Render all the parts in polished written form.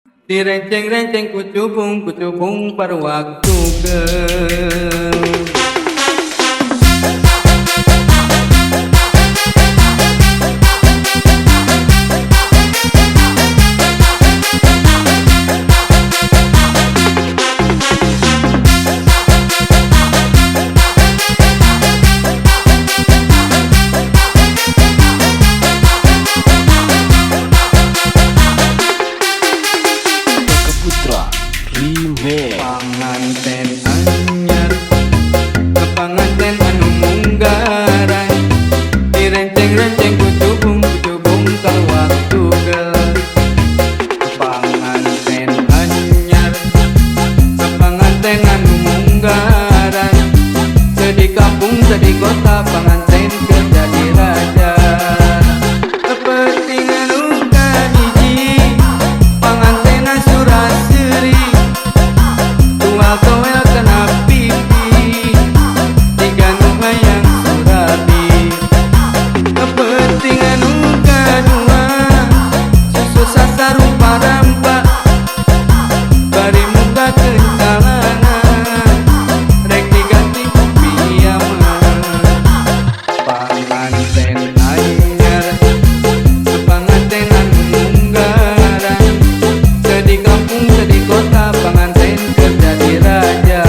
Direnceng-renceng kucubung pada waktu ke Putra Remix. panganten anyar kepanganten anu munggaran direnceng-renceng kucubung ka waktu gel panganten anyar kepanganten anu munggaran sedih kampung sedih kota panganten keur jadi raja kepentingan uka hiji panganten suraseri tunggal toel kena pipi tiga nu hayang surabi kepentingan uka dua susu sasar rupa rampak bari muka kencalanan rek diganti piaman panganten anyar panganten anu munggaran sedih kampung sedih kota panganten keur jadi raja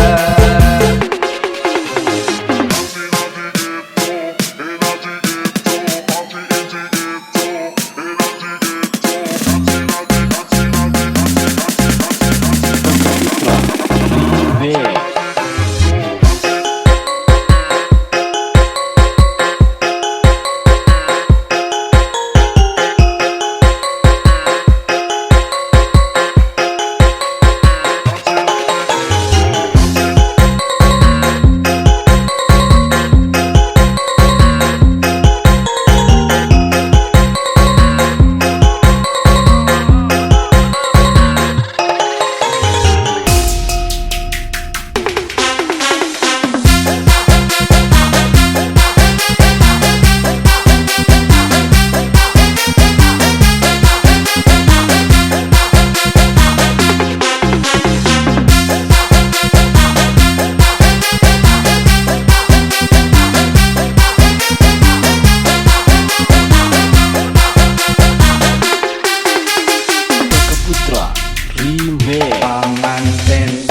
Remix. Putra Remix. panganten